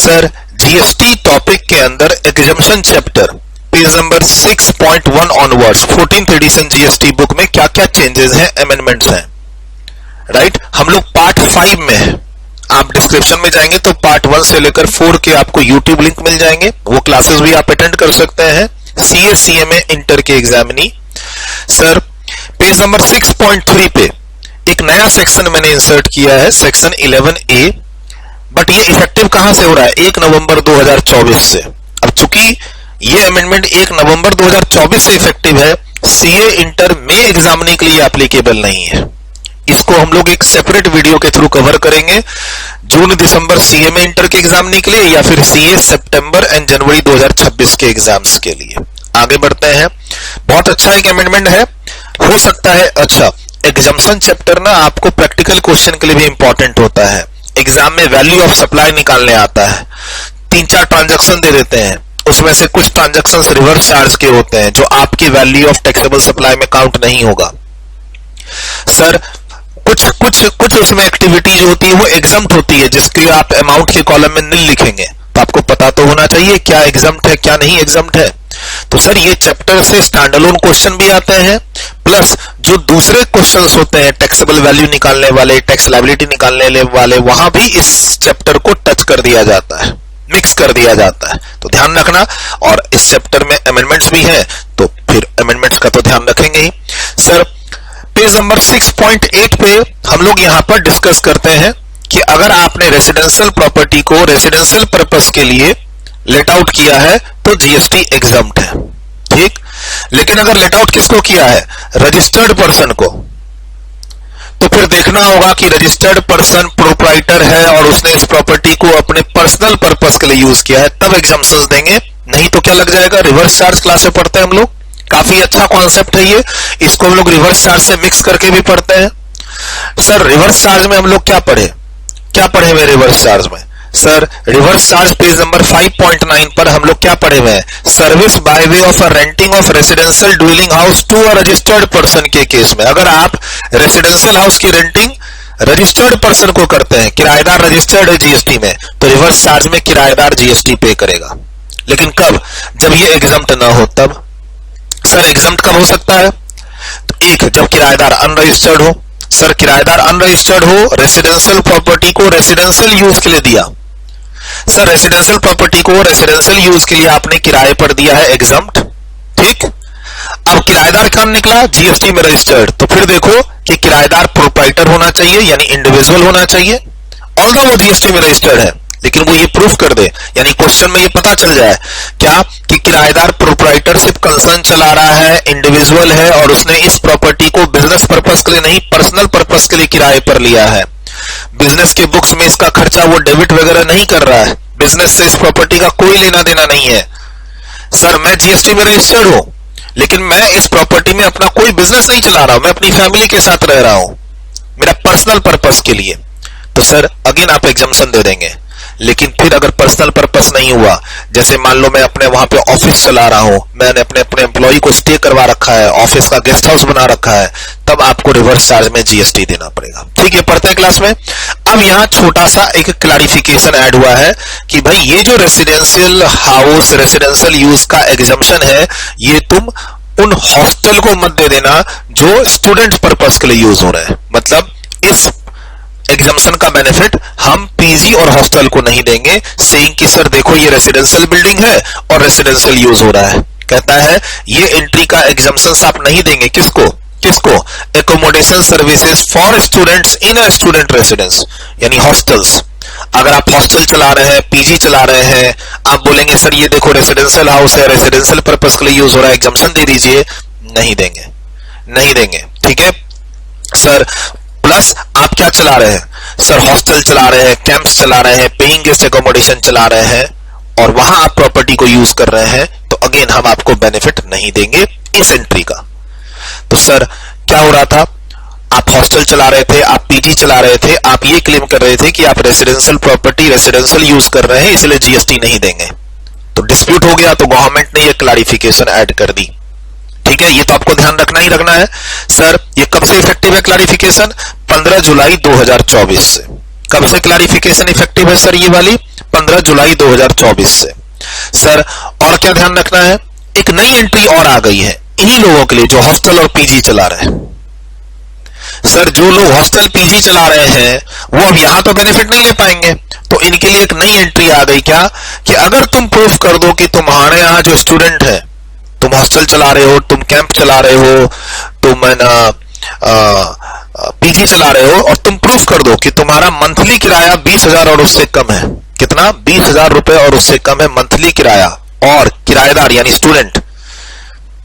Sir GST topic के अंदर exemption chapter page number 6.1 onwards 14th edition GST book में क्या क्या चेंजेस हैं, अमेंडमेंट्स हैं, राइट। हम लोग पार्ट 5 में हैं। आप डिस्क्रिप्शन में जाएंगे तो पार्ट 1 से लेकर 4 के आपको यूट्यूब लिंक मिल जाएंगे, वो क्लासेस भी आप अटेंड कर सकते हैं। सीए सीएमए इंटर के एग्जामिनी। सर पेज नंबर 6.3 पे एक नया सेक्शन मैंने इंसर्ट किया है, सेक्शन 11A, बट ये इफेक्टिव कहां से हो रहा है? 1 नवंबर 2024 से। अब चूंकि ये अमेंडमेंट 1 नवंबर 2024 से इफेक्टिव है, सीए इंटर में एग्जामिनी के लिए एप्लीकेबल नहीं है। इसको हम लोग एक सेपरेट वीडियो के थ्रू कवर करेंगे, जून दिसंबर सीएमए इंटर के एग्जामिनी के लिए या फिर सीए सितंबर एंड जनवरी 2026 के एग्जाम्स के लिए। आगे बढ़ते हैं। बहुत अच्छा एक अमेंडमेंट है, हो सकता है। अच्छा, एग्जम्पशन चैप्टर ना आपको प्रैक्टिकल क्वेश्चन के लिए भी इंपॉर्टेंट होता है। एग्जाम में वैल्यू ऑफ सप्लाई निकालने आता है, 3-4 ट्रांजैक्शन दे देते हैं, उसमें से कुछ ट्रांजैक्शंस रिवर्स चार्ज के होते हैं जो आपकी वैल्यू ऑफ टैक्सेबल सप्लाई में काउंट नहीं होगा। सर कुछ उसमें एक्टिविटीज होती है वो एग्जम्प्ट होती है, जिसके आप अमाउंट के कॉलम में नहीं लिखेंगे, तो आपको पता तो होना चाहिए क्या एग्जम्प्ट है क्या नहीं एग्जम्प्ट है। तो सर ये चैप्टर से स्टैंडअलोन क्वेश्चन भी आते हैं, प्लस जो दूसरे क्वेश्चंस होते हैं टैक्सेबल वैल्यू निकालने वाले, टैक्स लायबिलिटी निकालने वाले, वहां भी इस चैप्टर को टच कर दिया जाता है, मिक्स कर दिया जाता है। तो ध्यान रखना। और इस चैप्टर में अमेंडमेंट्स भी है, तो फिर अमेंडमेंट्स का तो ध्यान रखेंगे ही। सर पेज नंबर 6.8 पे हम लोग यहां पर डिस्कस करते हैं कि अगर आपने रेसिडेंशियल प्रॉपर्टी को रेसिडेंशियल पर्पस के लिए लेट आउट किया है तो जीएसटी एग्जम्प्ट है, ठीक। लेकिन अगर लेट आउट किसको किया है? रजिस्टर्ड पर्सन को, तो फिर देखना होगा कि रजिस्टर्ड पर्सन प्रोप्राइटर है और उसने इस प्रॉपर्टी को अपने पर्सनल पर्पस के लिए यूज किया है, तब एग्जम्पशंस देंगे। नहीं तो क्या लग जाएगा? रिवर्स चार्ज क्लास में पढ़ते हैं हम लोग, काफी अच्छा कॉन्सेप्ट है ये, इसको हम लोग रिवर्स चार्ज से मिक्स करके भी पढ़ते हैं। सर रिवर्स चार्ज में हम लोग क्या पढ़े हुए रिवर्स चार्ज में? Sir reverse charge page number 5.9 पर हम लोग क्या पढ़े हुए हैं? Service by way of renting of residential dwelling house to a registered person के केस में, अगर आप रेसिडेंशियल हाउस की रेंटिंग रजिस्टर्ड पर्सन को करते हैं, किराएदार रजिस्टर्ड है जीएसटी में, तो रिवर्स चार्ज में किराएदार जीएसटी पे करेगा। लेकिन कब? जब ये एग्जम्प्ट ना हो तब। सर एग्जम्प्ट कब हो सकता है? तो एक, जब किराएदार अनरजिस्टर्ड हो। सर किराएदार अनरजिस्टर्ड हो, रेसिडेंशियल प्रॉपर्टी को रेसिडेंशियल यूज के लिए दिया। सर रेसिडेंशियल प्रॉपर्टी को रेसिडेंशियल यूज के लिए आपने किराए पर दिया है, एग्जम्प्ट, ठीक। अब किराएदार कौन निकला? जीएसटी में रजिस्टर्ड। तो फिर देखो कि किराएदार प्रोप्राइटर होना चाहिए, यानी इंडिविजुअल होना चाहिए, ऑल्दो वो जीएसटी में रजिस्टर्ड है, लेकिन वो ये प्रूफ कर दे, यानी क्वेश्चन में ये पता चल जाए क्या कि किराएदार प्रोप्राइटरशिप कंसर्न चला रहा है, इंडिविजुअल है और उसने इस प्रॉपर्टी को बिजनेस पर्पस के लिए नहीं पर्सनल पर्पस के लिए किराए पर लिया है। बिजनेस के बुक्स में इसका खर्चा वो डेबिट वगैरह नहीं कर रहा है, बिजनेस से इस प्रॉपर्टी का कोई लेना देना नहीं है। सर मैं जीएसटी में रजिस्टर्ड हूं, लेकिन मैं इस प्रॉपर्टी में अपना कोई बिजनेस नहीं चला रहा हूं, मैं अपनी फैमिली के साथ रह रहा हूं, मेरा पर्सनल पर्पस के लिए, तो सर अगेन आप एग्जम्पशन दे देंगे। लेकिन फिर अगर पर्सनल पर्पस नहीं हुआ, जैसे मान लो मैं अपने वहां पे ऑफिस चला रहा हूं, मैंने अपने एम्प्लॉय को स्टे करवा रखा है, ऑफिस का गेस्ट हाउस बना रखा है, तब आपको रिवर्स चार्ज में जीएसटी देना पड़ेगा, ठीक है। पढ़ते हैं क्लास में। अब यहां छोटा सा एक क्लैरिफिकेशन ऐड हुआ है कि भाई ये जो रेसिडेंशियल हाउस रेसिडेंशियल यूज का एग्जम्पशन है, ये तुम उन हॉस्टल को मत दे देना जो स्टूडेंट पर्पस के लिए यूज हो रहे हैं। मतलब इस एग्जम्पशन का बेनिफिट हम पीजी और हॉस्टल को नहीं देंगे, सेइंग कि सर देखो ये रेसिडेंशियल बिल्डिंग है और रेसिडेंशियल यूज हो रहा है। कहता है ये एंट्री का एग्जम्पशन आप नहीं देंगे। किसको? Accommodation services for students in a student residence, यानी हॉस्टल्स। अगर आप हॉस्टल चला रहे हैं, पीजी चला रहे हैं, आप बोलेंगे सर ये देखो रेसिडेंशियल हाउस है, रेसिडेंशियल पर्पस के लिए यूज हो रहा है, एग्जम्पशन दे दीजिए, नहीं देंगे, ठीक है। सर प्लस आप क्या चला रहे हैं? सर हॉस्टल चला रहे हैं, कैंप्स चला रहे हैं, पेइंग गेस्ट एकोमोडेशन चला रहे हैं और वहां आप प्रॉपर्टी को यूज कर रहे हैं, तो अगेन हम आपको बेनिफिट नहीं देंगे इस एंट्री का। तो सर क्या हो रहा था? आप हॉस्टल चला रहे थे, आप पीजी चला रहे थे, आप ये क्लेम कर रहे थे कि आप रेसिडेंशियल प्रॉपर्टी रेसिडेंशियल यूज कर रहे हैं, इसलिए जीएसटी नहीं देंगे। तो डिस्प्यूट हो गया, तो गवर्नमेंट ने ये क्लैरिफिकेशन ऐड कर दी, ठीक है। ये तो आपको ध्यान रखना ही रखना है। सर ये कब से इफेक्टिव है क्लैरिफिकेशन? 15 जुलाई 2024 से। कब से क्लैरिफिकेशन इफेक्टिव है सर? ये वाली 15 जुलाई 2024 से। सर और क्या ध्यान रखना है, एक नई एंट्री और आ गई है इन्हीं लोगों के लिए जो हॉस्टल और पीजी चला रहे हैं। सर जो लोग हॉस्टल पीजी चला रहे हैं वो अब यहां तो बेनिफिट नहीं ले पाएंगे, तो इनके लिए एक नई एंट्री आ गई क्या कि अगर तुम प्रूफ कर दो कि तुम्हारे यहां जो स्टूडेंट है, तुम हॉस्टल चला रहे हो, तुम कैंप चला रहे हो, तुम पीजी चला रहे हो, और तुम प्रूफ कर दो कि तुम्हारा मंथली किराया 20,000 और उससे कम है, कितना 20,000 रुपए और उससे कम है मंथली किराया, और किराएदार यानी स्टूडेंट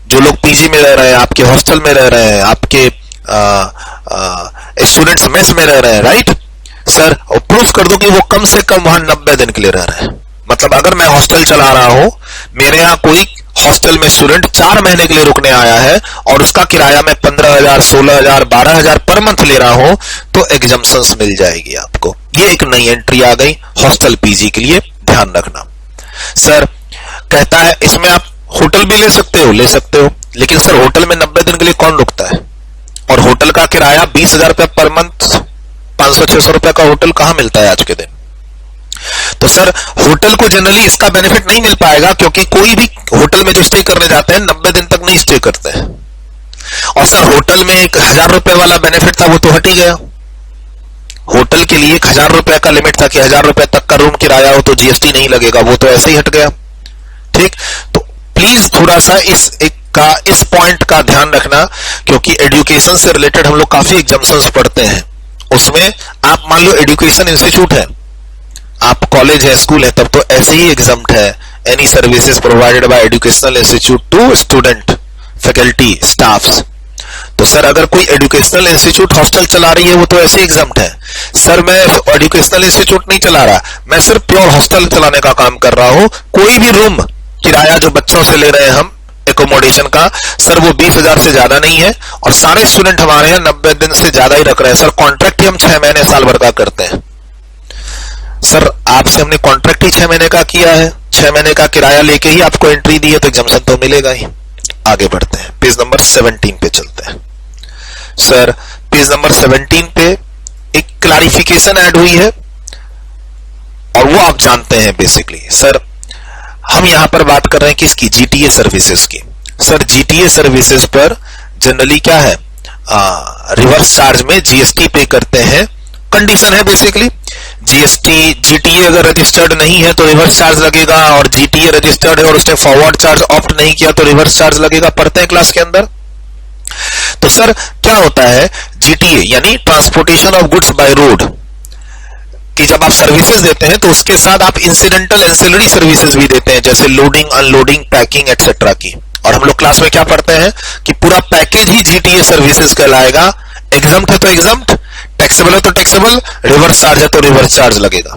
जो लोग पीजी में रह रहे हैं, आपके हॉस्टल में रह रहे हैं, आपके स्टूडेंट्स मेस में रह रहे हैं, राइट सर, और प्रूफ कर दो कि वो कम से कम वहां 90 दिन के लिए रह रहे हैं। मतलब अगर मैं हॉस्टल चला रहा हूं, मेरे यहां कोई हॉस्टल में स्टूडेंट 4 महीने के लिए रुकने आया है और उसका किराया मैं 15,000, 16,000, 12,000 पर मंथ ले रहा हूं, तो एग्जम्पशंस मिल जाएगी आपको। ये एक नई एंट्री आ गई हॉस्टल पीजी के लिए, ध्यान रखना। सर कहता है इसमें आप होटल भी ले सकते हो, लेकिन सर होटल में 90 दिन के लिए कौन रुकता है, और होटल का किराया 20,000 रुपए पर मंथ, 500-600 रुपए का होटल कहां मिलता है आज के दिन। तो सर होटल को जनरली इसका बेनिफिट नहीं मिल पाएगा, क्योंकि कोई भी होटल में जो स्टे करने जाते हैं 90 दिन तक नहीं स्टे करते हैं। और सर होटल में 1,000 रुपए वाला बेनिफिट था, वो तो हट ही गया। होटल के लिए 1,000 रुपए का लिमिट था कि 1,000 रुपए तक का रूम किराया हो तो जीएसटी नहीं लगेगा, वो तो ऐसे ही हट गया। ठीक, तो प्लीज थोड़ा सा इस पॉइंट का ध्यान रखना, क्योंकि एजुकेशन से रिलेटेड हम लोग काफी एग्जाम्पशंस पढ़ते हैं। उसमें आप मान लो एजुकेशन इंस्टीट्यूट है, आप कॉलेज है, स्कूल है, तब तो ऐसे ही एग्जम्प्ट है, any services provided by educational institute to student, faculty, staffs. तो सर अगर कोई एजुकेशनल इंस्टीट्यूट हॉस्टल चला रही है वो तो ऐसे एग्जम्प्ट है। सर मैं एजुकेशनल इंस्टीट्यूट नहीं चला रहा, मैं सिर्फ प्योर हॉस्टल चलाने का काम कर रहा हूं। कोई भी रूम किराया जो बच्चों से ले रहे हैं हम एकोमोडेशन का, सर वो 20,000 से ज्यादा नहीं है, और सारे स्टूडेंट हमारे यहाँ 90 दिन से ज्यादा ही रख रहे हैं। सर कॉन्ट्रैक्ट ही हम 6 महीने साल भर का करते हैं। सर आपसे हमने कॉन्ट्रैक्ट ही 6 महीने का किया है, 6 महीने का किराया लेके ही आपको एंट्री दी है, तो एग्जाम्पशन तो मिलेगा ही। आगे बढ़ते हैं, पेज नंबर 17 पे चलते हैं। सर पेज नंबर 17 पे एक क्लैरिफिकेशन ऐड हुई है, और वो आप जानते हैं बेसिकली। सर हम यहां पर बात कर रहे हैं किसकी, जीटीए सर्विसेज की। सर जीटीए सर्विसेज पर जनरली क्या है, रिवर्स चार्ज में जीएसटी पे करते हैं। कंडीशन है बेसिकली, जीएसटी जीटीए अगर रजिस्टर्ड नहीं है तो रिवर्स चार्ज लगेगा, और जीटीए रजिस्टर्ड है और उसने फॉरवर्ड चार्ज ऑप्ट नहीं किया तो रिवर्स चार्ज लगेगा। पढ़ते हैं क्लास के अंदर। तो सर क्या होता है, जीटीए यानी transportation of goods by road, कि जब आप सर्विसेज देते हैं तो उसके साथ आप इंसिडेंटल एंसिलरी सर्विसेज भी देते हैं, जैसे लोडिंग, अनलोडिंग, पैकिंग एक्सेट्रा की। और हम लोग क्लास में क्या पढ़ते हैं कि पूरा पैकेज ही जीटीए सर्विसेज कहलाएगा। एग्जम्प्ट है तो एग्जम्प्ट, टैक्सेबल है तो टैक्सेबल, रिवर्स चार्ज है तो रिवर्स चार्ज लगेगा।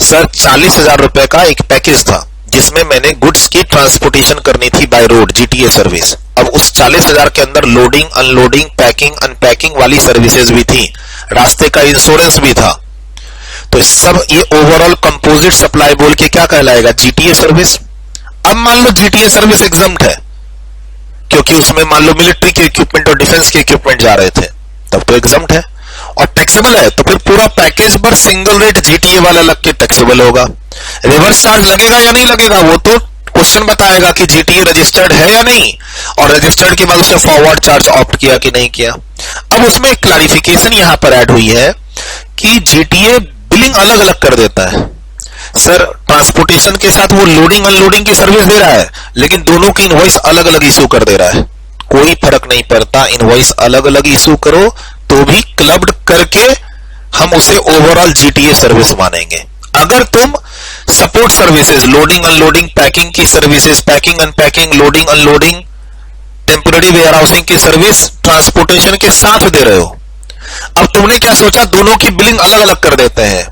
सर 40,000 रुपए का एक पैकेज था जिसमें मैंने गुड्स की ट्रांसपोर्टेशन करनी थी बाय रोड, जीटीए सर्विस। अब उस 40,000 के अंदर लोडिंग, अनलोडिंग, पैकिंग, अनपैकिंग वाली सर्विसेज भी थी, रास्ते का इंश्योरेंस भी था। तो सब ये ओवरऑल कंपोजिट सप्लाई बोल के क्या कहलाएगा, जीटीए सर्विस। अब मान लो जीटीए सर्विस एग्जम्प्ट है, क्योंकि उसमें मान लो मिलिट्री के इक्विपमेंट और डिफेंस के इक्विपमेंट जा रहे थे, तब तो एग्जम्प्ट है। और टैक्सेबल है तो फिर पूरा पैकेज पर सिंगल रेट जीटीए वाला लग के टैक्सेबल होगा। रिवर्स चार्ज लगेगा या नहीं लगेगा, वो तो क्वेश्चन बताएगा कि जीटीए रजिस्टर्ड है या नहीं, और रजिस्टर्ड के बाद उसने फॉरवर्ड चार्ज ऑप्ट किया कि नहीं किया। अब उसमें एक क्लैरिफिकेशन यहां पर ऐड हुई है कि जीटीए बिलिंग अलग अलग कर देता है। सर ट्रांसपोर्टेशन के साथ वो लोडिंग अनलोडिंग की सर्विस दे रहा है, लेकिन दोनों की इनवॉइस अलग अलग इशू कर दे रहा है। कोई फर्क नहीं पड़ता, इनवॉइस अलग अलग इशू करो तो भी क्लब्ड करके हम उसे ओवरऑल जीटीए सर्विस मानेंगे। अगर तुम support services, loading unloading, packing की services, packing unpacking, loading unloading, temporary warehousing की सर्विस ट्रांसपोर्टेशन के साथ दे रहे हो, अब तुमने क्या सोचा, दोनों की बिलिंग अलग अलग कर देते हैं,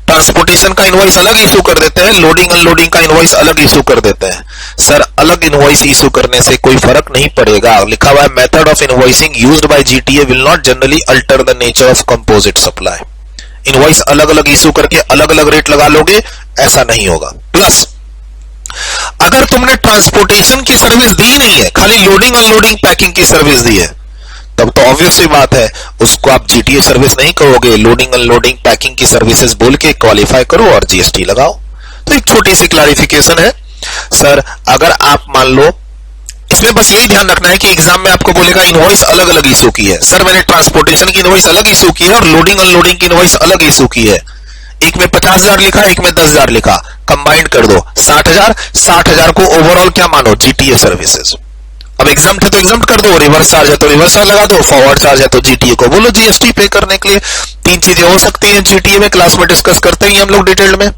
ट्रांसपोर्टेशन का इनवॉइस अलग इशू कर देते हैं, लोडिंग अनलोडिंग का इनवॉइस अलग इशू कर देते हैं। सर अलग इनवॉइस इशू करने से कोई फर्क नहीं पड़ेगा। लिखा हुआ है method of invoicing used by GTA will not generally alter the nature of composite supply. Invoice अलग अलग इशू करके अलग अलग रेट लगा लोगे, ऐसा नहीं होगा। प्लस अगर तुमने ट्रांसपोर्टेशन की सर्विस दी नहीं है, खाली लोडिंग अनलोडिंग पैकिंग की सर्विस दी है, तब तो ऑब्वियस सी बात है उसको आप जीटीए सर्विस नहीं करोगे, लोडिंग अनलोडिंग पैकिंग की सर्विसेज बोल के क्वालिफाई करो और जीएसटी लगाओ। तो एक छोटी सी क्लैरिफिकेशन है सर। अगर आप मान लो, इसमें बस यही ध्यान रखना है कि एग्जाम में आपको बोलेगा इनवॉइस अलग अलग इशू की है, सर मैंने ट्रांसपोर्टेशन की इनवॉइस अलग इशू की है और लोडिंग अनलोडिंग की इनवॉइस अलग इशू की है, एक में 50,000 लिखा, एक में 10,000 लिखा, कंबाइंड कर दो 60,000, 60,000 को ओवरऑल क्या मानो, जीटीए सर्विसेज। अब एग्जाम है तो एग्जाम कर दो, रिवर्स चार्ज है तो रिवर्स चार्ज लगा दो, फॉरवर्ड चार्ज है तो जीटीए को बोलो जीएसटी पे करने के लिए। तीन चीजें हो सकती हैं जीटीए में, क्लास में डिस्कस करते हैं हम लोग डिटेल में।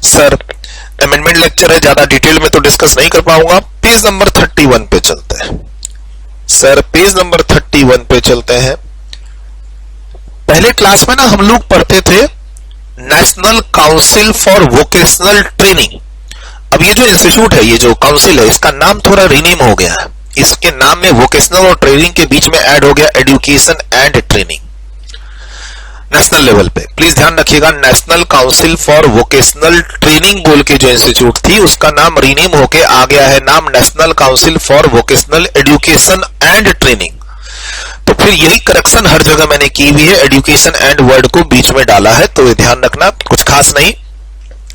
सर अमेंडमेंट लेक्चर है, ज्यादा डिटेल में तो डिस्कस नहीं कर पाऊंगा। पेज नंबर 31 पे चलते हैं सर, पेज नंबर 31 पे चलते हैं। पहले क्लास में ना हम लोग पढ़ते थे national council for vocational training. अब ये जो इंस्टीट्यूट है, ये जो काउंसिल है, इसका नाम थोड़ा रीनेम हो गया है। इसके नाम में वोकेशनल और ट्रेनिंग के बीच में ऐड हो गया education and training national level पे। प्लीज ध्यान रखिएगा, national council for vocational training बोल के जो इंस्टीट्यूट थी उसका नाम रीनेम होके आ गया है नाम national council for vocational education and training. तो फिर यही करेक्शन हर जगह मैंने की हुई है, एजुकेशन एंड वर्ड को बीच में डाला है, तो ध्यान रखना, कुछ खास नहीं।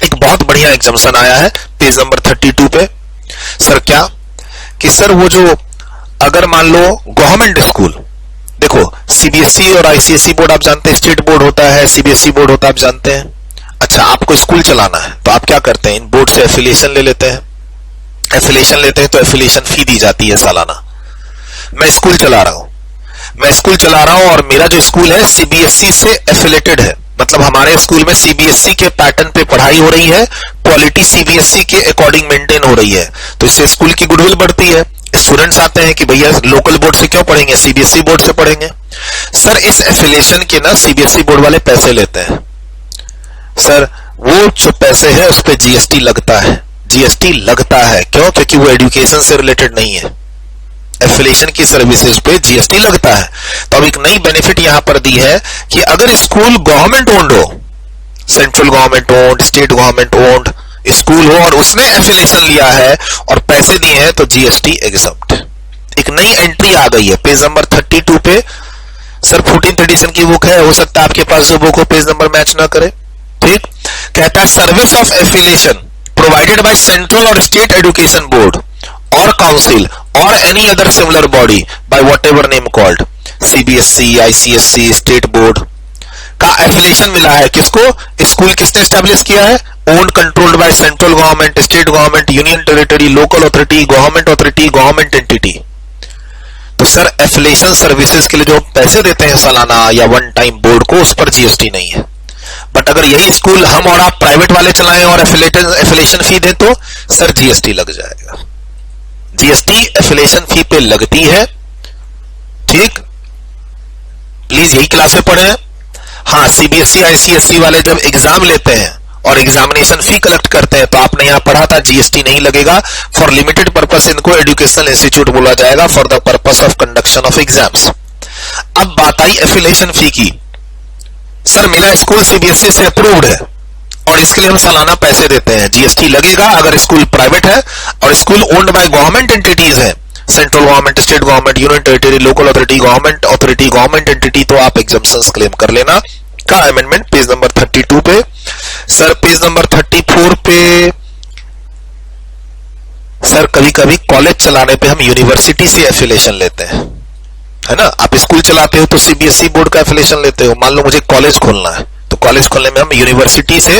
एक बहुत बढ़िया एग्जाम्पशन आया है पेज नंबर 32 पे। सर क्या कि सर वो जो अगर मान लो गवर्नमेंट स्कूल, देखो सीबीएसई और आईसीएसई बोर्ड आप जानते हैं, स्टेट बोर्ड होता है, सीबीएसई बोर्ड होता है, आप जानते हैं। अच्छा, आपको स्कूल चलाना है तो आप क्या करते हैं, इन बोर्ड से एफिलिएशन ले लेते हैं। एफिलिएशन लेते हैं तो एफिलिएशन फी दी जाती है सालाना। मैं स्कूल चला रहा हूं और मेरा जो स्कूल है सीबीएसई से एफिलेटेड है, मतलब हमारे स्कूल में सीबीएसई के पैटर्न पे पढ़ाई हो रही है, क्वालिटी सीबीएसई के अकॉर्डिंग मेंटेन हो रही है, तो इससे स्कूल की गुडविल बढ़ती है। स्टूडेंट्स आते हैं कि भैया लोकल बोर्ड से क्यों पढ़ेंगे, सीबीएसई बोर्ड से पढ़ेंगे। सर इस एफिलिएशन के ना सीबीएसई बोर्ड वाले पैसे लेते हैं। सर वो जो पैसे है उस पर जीएसटी लगता है। जीएसटी लगता है क्यों, क्योंकि वो एजुकेशन से रिलेटेड नहीं है, एफिलिएशन की सर्विसेज पे जीएसटी लगता है। तो अब एक नई बेनिफिट यहां पर दी है कि अगर स्कूल गवर्नमेंट ओन्ड हो, central government owned, state government owned school हो और उसने एफिलिएशन लिया है और पैसे दिए हैं तो जीएसटी एग्जम्प्ट। एक नई एंट्री आ गई है पेज नंबर 32 पे। सर 14th एडिशन की बुक है, हो सकता है आपके पास जो बुक हो पेज नंबर मैच ना करे। ठीक, कहता है service of affiliation provided by central और स्टेट एजुकेशन बोर्ड और काउंसिल और any other similar body by whatever name called, CBSE, ICSE, state board का एफिलिएशन मिला है। किसको, स्कूल किसने एस्टैब्लिश किया है, owned controlled by central government, state government, union territory, local authority, government entity. तो सर एफिलिएशन सर्विसेज के लिए जो पैसे देते हैं सालाना या वन टाइम बोर्ड को, उस पर जीएसटी नहीं है। बट अगर यही स्कूल हम और आप प्राइवेट वाले चलाएं और एफिलिएशन फी दें तो सर जीएसटी लग जाएगा। जीएसटी एफिलिएशन फी पे लगती है। ठीक, प्लीज यही क्लास में पढ़े। हाँ, सीबीएसई आईसीएसई वाले जब एग्जाम लेते हैं और एग्जामिनेशन फी कलेक्ट करते हैं तो आपने यहां पढ़ा था जीएसटी नहीं लगेगा। फॉर लिमिटेड पर्पस इनको एजुकेशनल इंस्टीट्यूट बोला जाएगा for the purpose of conduction of exams. अब बात आई एफिलिएशन फी की। सर मेरा स्कूल सीबीएसई से अप्रूव्ड है और इसके लिए हम सालाना पैसे देते हैं, जीएसटी लगेगा अगर स्कूल प्राइवेट है और school owned by government entities है, central government, state government, union territory, local authority, government entity, तो आप एग्जम्पशंस क्लेम कर लेना। का अमेंडमेंट पेज नंबर 32 पे। सर पेज नंबर 34 पे सर कभी कभी कॉलेज चलाने पे हम यूनिवर्सिटी से एफिलिएशन लेते हैं, है ना। आप स्कूल चलाते हो तो सीबीएसई बोर्ड का एफिलिएशन लेते हो। मान लो मुझे कॉलेज खोलना है तो कॉलेज खोलने में हम यूनिवर्सिटी से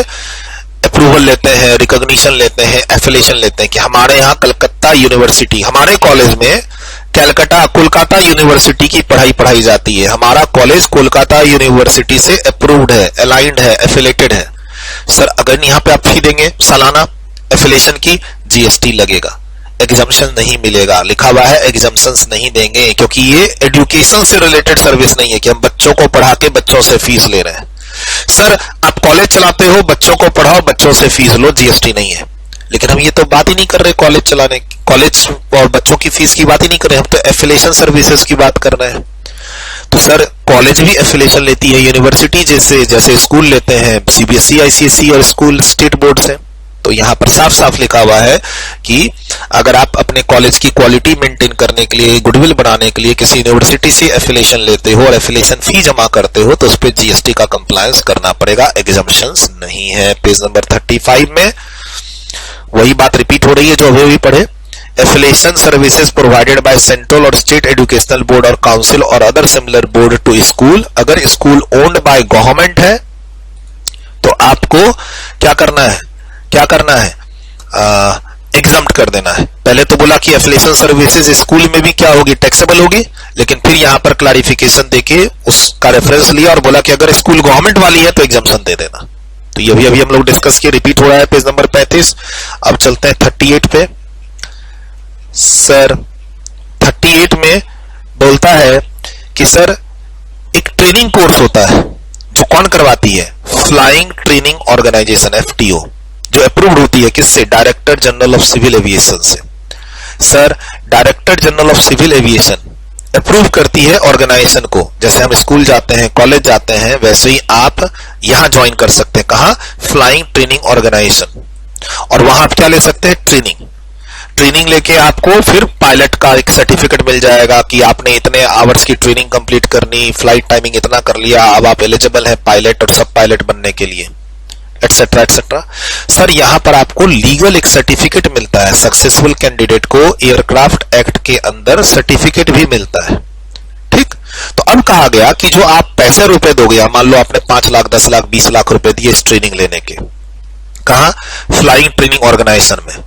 अप्रूवल लेते हैं, रिकॉग्निशन लेते हैं, एफिलिएशन लेते हैं कि हमारे यहाँ कलकत्ता यूनिवर्सिटी, हमारे कॉलेज में कोलकाता यूनिवर्सिटी की पढ़ाई जाती है, हमारा कॉलेज कोलकाता यूनिवर्सिटी से अप्रूव्ड है, अलाइंड है, एफिलेटेड है। सर अगर यहाँ पे आप फी देंगे सालाना एफिलिएशन की, जीएसटी लगेगा, एग्जम्पशन नहीं मिलेगा। लिखा हुआ है एग्जम्पशंस नहीं देंगे क्योंकि ये एजुकेशन से रिलेटेड सर्विस नहीं है कि हम बच्चों को पढ़ा के बच्चों से फीस ले रहे हैं। सर आप कॉलेज चलाते हो, बच्चों को पढ़ाओ, बच्चों से फीस लो, जीएसटी नहीं है। लेकिन हम ये तो बात ही नहीं कर रहे कॉलेज चलाने की, कॉलेज और बच्चों की फीस की बात ही नहीं कर रहे, हम तो एफिलिएशन सर्विसेज की बात कर रहे हैं। तो सर कॉलेज भी एफिलिएशन लेती है यूनिवर्सिटी जैसे स्कूल लेते हैं सीबीएसई आईसीएसई और स्कूल स्टेट बोर्ड से। तो यहां पर साफ साफ लिखा हुआ है कि अगर आप अपने कॉलेज की क्वालिटी मेंटेन करने के लिए, गुडविल बनाने के लिए किसी यूनिवर्सिटी से एफिलिएशन लेते हो और एफिलिएशन फी जमा करते हो तो उस पर जीएसटी का कंप्लायंस करना पड़ेगा, एग्जम्पशंस नहीं है। पेज नंबर 35 में वही बात रिपीट हो रही है जो अभी भी पढ़े। Affiliation services provided by central और स्टेट एजुकेशनल बोर्ड और काउंसिल और other similar board to school. अगर स्कूल ओन्ड बाय गवर्नमेंट है तो आपको क्या करना है, एग्जम्प्ट कर देना है। पहले तो बोला कि एफिलिएशन सर्विसेज स्कूल में भी क्या होगी, टैक्सेबल होगी, लेकिन फिर यहां पर क्लैरिफिकेशन देके उसका रेफरेंस लिया और बोला कि अगर स्कूल गवर्नमेंट वाली है तो एग्जम्पशन दे देना। तो ये भी अभी हम लोग डिस्कस किए, रिपीट हो रहा है पेज नंबर 35। अब चलते हैं 38 पे। सर 38 में बोलता है कि सर एक ट्रेनिंग कोर्स होता है जो कौन करवाती है, फ्लाइंग ट्रेनिंग ऑर्गेनाइजेशन एफटीओ, जो अप्रूव्ड होती है किससे, director general of civil aviation से। Sir director general of civil aviation approve करती है ऑर्गेनाइजेशन को। जैसे हम स्कूल जाते हैं, कॉलेज जाते हैं, वैसे ही आप यहां ज्वाइन कर सकते हैं। कहां, फ्लाइंग ट्रेनिंग ऑर्गेनाइजेशन। और वहां आप क्या ले सकते हैं, ट्रेनिंग लेके आपको फिर पायलट का एक सर्टिफिकेट मिल जाएगा कि आपने इतने आवर्स की ट्रेनिंग कंप्लीट करनी, फ्लाइट टाइमिंग इतना कर लिया, अब आप एलिजिबल हैं पायलट और सब पायलट बनने के लिए, एटसेट्रा एटसेट्रा। सर यहां पर आपको लीगल एक सर्टिफिकेट मिलता है, सक्सेसफुल कैंडिडेट को एयरक्राफ्ट एक्ट के अंदर सर्टिफिकेट भी मिलता है। ठीक, तो अब कहा गया कि जो आप पैसे रुपए दोगे, मान लो आपने 5 लाख 10 लाख 20 लाख रुपए दिए इस ट्रेनिंग लेने के, कहा, फ्लाइंग ट्रेनिंग ऑर्गेनाइजेशन में,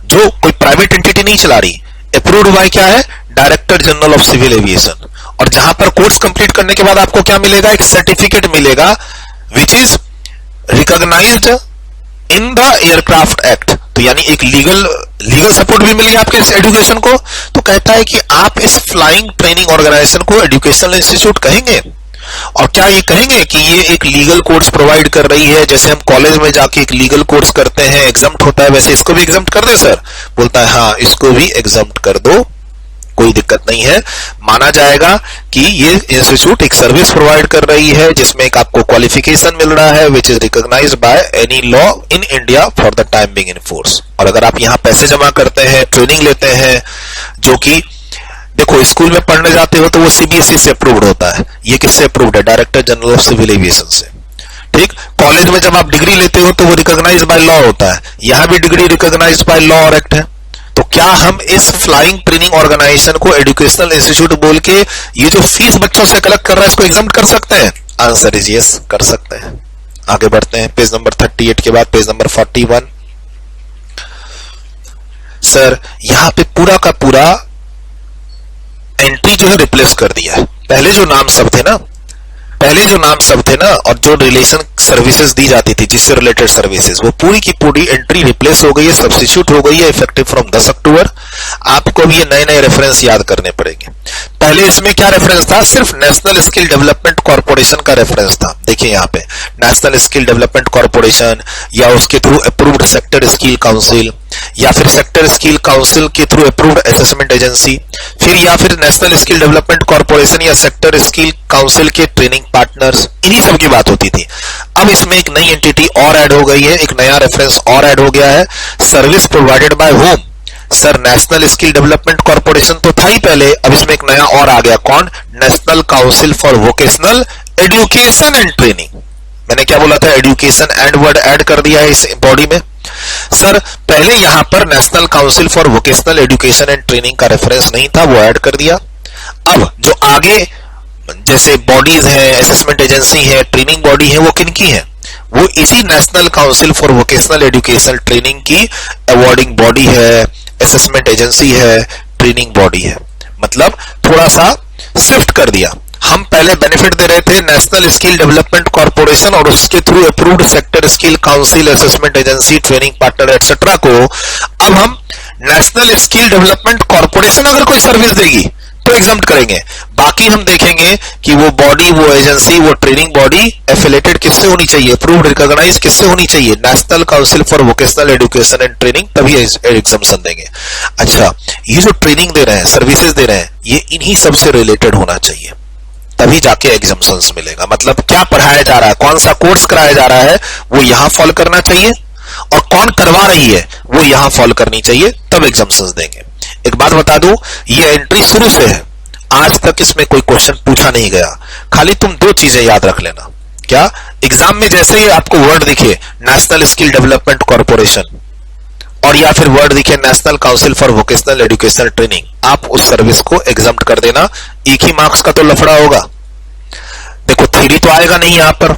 जो कोई प्राइवेट एंटिटी नहीं चला रही, अप्रूव्ड बाय क्या है, director general of civil aviation. और जहां पर कोर्स कंप्लीट करने के बाद आपको क्या मिलेगा, एक सर्टिफिकेट मिलेगा which is recognised in the aircraft act. तो यानी एक लीगल सपोर्ट भी मिल गया आपके इस एजुकेशन को। तो कहता है कि आप इस फ्लाइंग ट्रेनिंग ऑर्गेनाइजेशन को एजुकेशनल इंस्टीट्यूट कहेंगे, और क्या ये कहेंगे कि ये एक लीगल कोर्स प्रोवाइड कर रही है, जैसे हम कॉलेज में जाके एक लीगल कोर्स करते हैं, एग्जम्प्ट होता है, वैसे इसको भी एग्जम्प्ट कर दे सर। बोलता है हाँ इसको भी एग्जम्प्ट कर दो, कोई दिक्कत नहीं है, माना जाएगा कि ये इंस्टीट्यूट एक सर्विस प्रोवाइड कर रही है जिसमें एक आपको क्वालिफिकेशन मिल रहा है which is recognised by any law in India for the time being in force. और अगर आप यहां पैसे जमा करते हैं, ट्रेनिंग लेते हैं, जो कि देखो स्कूल में पढ़ने जाते हो तो वो सीबीएसई से अप्रूव्ड होता है, ये किससे अप्रूव्ड है, director general of civil aviation से। ठीक, कॉलेज में जब आप डिग्री लेते हो तो वो रिकॉग्नाइज्ड बाय लॉ होता है, यहां भी डिग्री रिकॉग्नाइज्ड बाय लॉ और एक्ट है। तो क्या हम इस फ्लाइंग ट्रेनिंग ऑर्गेनाइजेशन को एजुकेशनल इंस्टीट्यूट बोल के ये जो फीस बच्चों से कलेक्ट कर रहा है इसको एग्जम्प्ट कर सकते हैं? आंसर इज यस, कर सकते हैं। आगे बढ़ते हैं, पेज नंबर 38 के बाद पेज नंबर 41। सर यहां पे पूरा का पूरा एंट्री जो है रिप्लेस कर दिया है। पहले जो नाम सब थे ना और जो रिलेशन सर्विसेज दी जाती थी जिससे रिलेटेड सर्विसेज, वो पूरी की पूरी एंट्री रिप्लेस हो गई है, सब्स्टिट्यूट हो गई है इफेक्टिव फ्रॉम 10 अक्टूबर। आपको भी ये नए नए रेफरेंस याद करने पड़ेंगे। पहले इसमें क्या रेफरेंस था, सिर्फ नेशनल स्किल डेवलपमेंट कॉर्पोरेशन का रेफरेंस था। देखिए यहाँ पे नेशनल स्किल डेवलपमेंट कॉर्पोरेशन या उसके through approved sector skill council, या फिर सेक्टर स्किल काउंसिल के थ्रू अप्रूव्ड असेसमेंट एजेंसी, फिर या फिर नेशनल स्किल डेवलपमेंट कॉर्पोरेशन या सेक्टर स्किल काउंसिल के ट्रेनिंग पार्टनर्स, इन्हीं सब की बात होती थी। अब इसमें एक नई एंटिटी और ऐड हो गई है, एक नया रेफरेंस और ऐड हो गया है, service provided by home. Sir national skill development corporation तो था ही पहले, अब इसमें एक नया और आ गया, कौन, national council for vocational education and training. मैंने क्या बोला था, एजुकेशन एंड वर्ड ऐड कर दिया है इस बॉडी में। सर पहले यहां पर national council for vocational education and training का रेफरेंस नहीं था, वो ऐड कर दिया। अब जो आगे जैसे बॉडीज हैं, असेसमेंट एजेंसी है, ट्रेनिंग बॉडी है, वो किनकी है, वो इसी national council for vocational education training की अवार्डिंग बॉडी है, असेसमेंट एजेंसी है, ट्रेनिंग बॉडी है। मतलब थोड़ा सा शिफ्ट कर दिया। हम पहले बेनिफिट दे रहे थे नेशनल स्किल डेवलपमेंट कॉर्पोरेशन और उसके through approved sector skill council, assessment agency, training partner etcetera को। अब हम नेशनल स्किल डेवलपमेंट कॉर्पोरेशन अगर कोई सर्विस देगी तो एग्जम्प्ट करेंगे। बाकी हम देखेंगे कि वो बॉडी, वो एजेंसी, वो ट्रेनिंग बॉडी एफिलेटेड किससे होनी चाहिए, अप्रूव्ड रिकॉग्नाइज किससे होनी चाहिए, national council for vocational education and training, तभी एग्जामिशन देंगे। अच्छा, ये जो ट्रेनिंग दे रहे हैं, सर्विसेज दे रहे हैं, ये इन्हीं सबसे रिलेटेड होना चाहिए, तभी जाके एग्जाम्पशंस मिलेगा। मतलब क्या पढ़ाया जा रहा है, कौन सा कोर्स कराया जा रहा है, वो यहां फॉलो करना चाहिए और कौन करवा रही है वो यहां फॉलो करनी चाहिए, तब एग्जाम्शंस देंगे। एक बात बता दूं, ये एंट्री शुरू से है, आज तक इसमें कोई क्वेश्चन पूछा नहीं गया। खाली तुम दो चीजें याद रख लेना। क्या? एग्जाम में जैसे ही आपको वर्ड दिखे नेशनल स्किल डेवलपमेंट कॉर्पोरेशन और या फिर वर्ड दिखे national council for vocational educational training, आप उस सर्विस को एग्जाम्प्ट कर देना। एक ही मार्क्स का तो लफड़ा होगा। देखो थ्योरी तो आएगा नहीं, यहां पर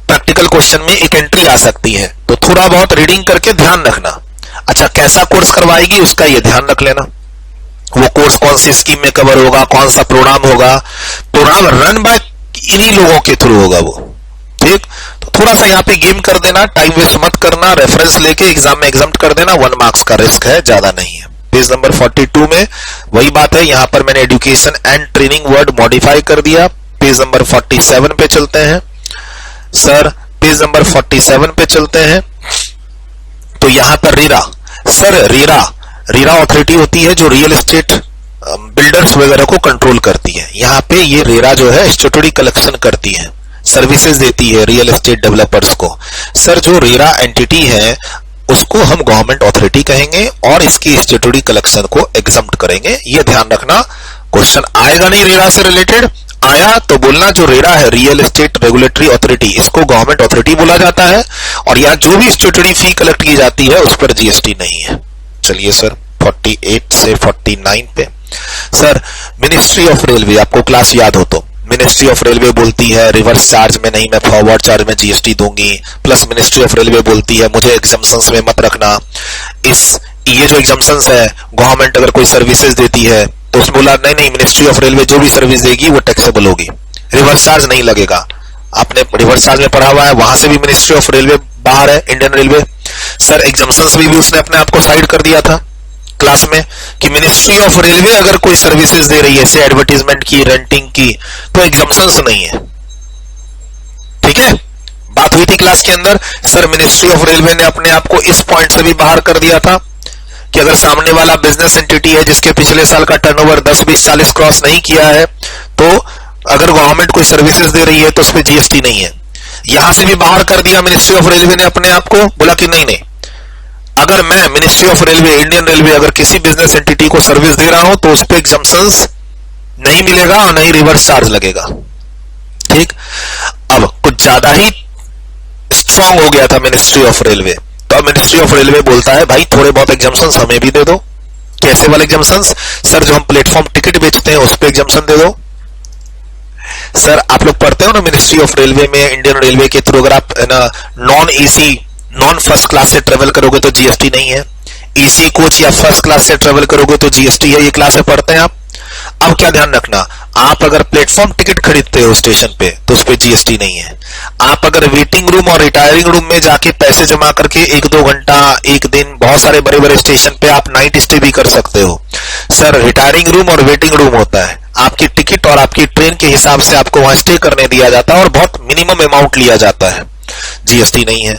प्रैक्टिकल क्वेश्चन में एक एंट्री आ सकती है, तो थोड़ा बहुत रीडिंग करके ध्यान रखना। अच्छा, कैसा कोर्स करवाएगी उसका ये ध्यान रख लेना। वो कोर्स कौन सी स्कीम में कवर होगा, कौन सा प्रोग्राम होगा, प्रोग्राम रन बाय इन्हीं लोगों के थ्रू होगा वो। ठीक, तो थोड़ा सा यहाँ पे गेम कर देना, टाइम वेस्ट मत करना, रेफरेंस लेके एग्जाम में एग्जाम्प्ट कर देना। 1 मार्क्स का रिस्क है, ज्यादा नहीं है। पेज नंबर 42 में वही बात है, यहां पर मैंने education and training word modify कर दिया। पेज नंबर 47 पे चलते हैं सर, पेज नंबर 47 पे चलते हैं। तो यहां पर रेरा, सर रेरा अथॉरिटी होती है जो रियल एस्टेट बिल्डर्स वगैरह को कंट्रोल करती है। यहां पे ये रेरा जो है स्टैट्यूटरी कलेक्शन करती है, सर्विसेज देती है रियल एस्टेट डेवलपर्स को। सर जो रेरा एंटिटी है उसको हम गवर्नमेंट अथॉरिटी कहेंगे और इसकी स्टैट्यूटरी कलेक्शन को एग्जम्प्ट करेंगे, ये ध्यान रखना। क्वेश्चन आएगा नहीं रेरा से रिलेटेड, आया तो बोलना जो रेरा है रियल एस्टेट रेगुलेटरी अथॉरिटी, इसको गवर्नमेंट अथॉरिटी बोला जाता है और यहां जो भी स्टैट्यूटरी फी कलेक्ट की जाती है उस पर जीएसटी नहीं है। चलिए सर 48 से 49 पे। सर मिनिस्ट्री ऑफ रेलवे, आपको क्लास याद हो तो, मिनिस्ट्री ऑफ रेलवे बोलती है रिवर्स चार्ज में नहीं, मैं फॉरवर्ड चार्ज में जीएसटी दूंगी। प्लस मिनिस्ट्री ऑफ रेलवे बोलती है मुझे एग्जाम्शंस में मत रखना। ये जो एग्जाम्शंस है गवर्नमेंट अगर कोई सर्विसेज देती है तो उसने बोला नहीं, मिनिस्ट्री ऑफ रेलवे जो भी सर्विस देगी वो टैक्सेबल होगी, रिवर्स चार्ज नहीं लगेगा। आपने रिवर्स चार्ज में पढ़ा हुआ है, वहां से भी मिनिस्ट्री ऑफ रेलवे बाहर है, इंडियन रेलवे। सर एग्जाम्शंस में भी उसने अपने आप को साइड कर दिया था क्लास में कि मिनिस्ट्री ऑफ रेलवे अगर कोई सर्विसेज दे रही है, से एडवर्टीजमेंट की, रेंटिंग की, तो एग्जाम्शंस नहीं है। ठीक है, बात हुई थी क्लास के अंदर। सर मिनिस्ट्री ऑफ रेलवे ने अपने आप को इस पॉइंट से भी बाहर कर दिया था कि अगर सामने वाला बिजनेस एंटिटी है जिसके पिछले साल का टर्नओवर 10, 20, 40 क्रॉस नहीं किया है, तो अगर गवर्नमेंट कोई सर्विसेज दे रही है तो उसमें जीएसटी नहीं है। यहां से भी बाहर कर दिया मिनिस्ट्री ऑफ रेलवे ने अपने आप को, बोला कि नहीं, अगर मैं ministry of railway, Indian railway अगर किसी बिजनेस एंटिटी को सर्विस दे रहा हूं तो उस पर एग्जाम्शंस नहीं मिलेगा और नहीं रिवर्स चार्ज लगेगा। ठीक, अब कुछ ज्यादा ही स्ट्रांग हो गया था मिनिस्ट्री ऑफ रेलवे, तो मिनिस्ट्री ऑफ रेलवे बोलता है भाई थोड़े बहुत एग्जाम्शंस हमें भी दे दो। कैसे वाले एग्जाम्शंस? सर जो हम प्लेटफॉर्म टिकट बेचते हैं उस पर एग्जाम्शन दे दो। सर आप लोग पढ़ते हो ना मिनिस्ट्री ऑफ रेलवे में, इंडियन रेलवे के थ्रू अगर आप non AC, non first class से ट्रेवल करोगे तो जीएसटी नहीं है, एसी कोच या फर्स्ट क्लास से ट्रेवल करोगे तो जीएसटी है। ये क्लास में पढ़ते हैं आप। अब क्या ध्यान रखना, आप अगर प्लेटफॉर्म टिकट खरीदते हो स्टेशन पे तो उस पर जीएसटी नहीं है। आप अगर वेटिंग रूम और रिटायरिंग रूम में जाके पैसे जमा करके 1-2 घंटा, एक दिन, बहुत सारे बड़े बड़े स्टेशन पे आप नाइट स्टे भी कर सकते हो। सर रिटायरिंग रूम और वेटिंग रूम होता है, आपकी टिकट और आपकी ट्रेन के हिसाब से आपको वहां स्टे करने दिया जाता है और बहुत मिनिमम अमाउंट लिया जाता है, जीएसटी नहीं है।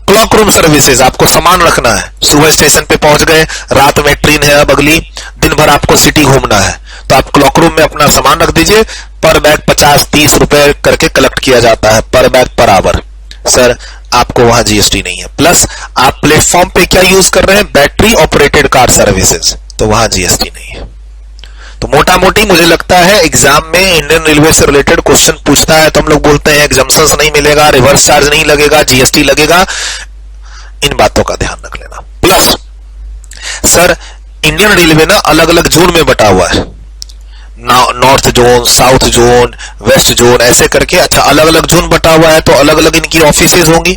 क्लॉक रूम सर्विसेज, आपको सामान रखना है, सुबह स्टेशन पे पहुंच गए, रात में ट्रेन है अब अगली, दिन भर आपको सिटी घूमना है, तो आप क्लॉक रूम में अपना सामान रख दीजिए। पर बैग 50-30 रुपए करके कलेक्ट किया जाता है, पर बैग पर आवर। सर आपको वहां जीएसटी नहीं है। प्लस आप प्लेटफॉर्म पे क्या यूज कर रहे हैं, बैटरी ऑपरेटेड कार सर्विसेज, तो वहां जीएसटी नहीं है। तो मोटा मोटी मुझे लगता है एग्जाम में इंडियन रेलवे से रिलेटेड क्वेश्चन पूछता है तो हम लोग बोलते हैं एग्जाम्शंस नहीं मिलेगा, रिवर्स चार्ज नहीं लगेगा, जीएसटी लगेगा। इन बातों का ध्यान रख लेना। प्लस सर इंडियन रेलवे ना अलग अलग जोन में बटा हुआ है, north zone, south zone, west zone, ऐसे करके। अच्छा अलग अलग जोन बटा हुआ है तो अलग अलग इनकी ऑफिसेज होंगी,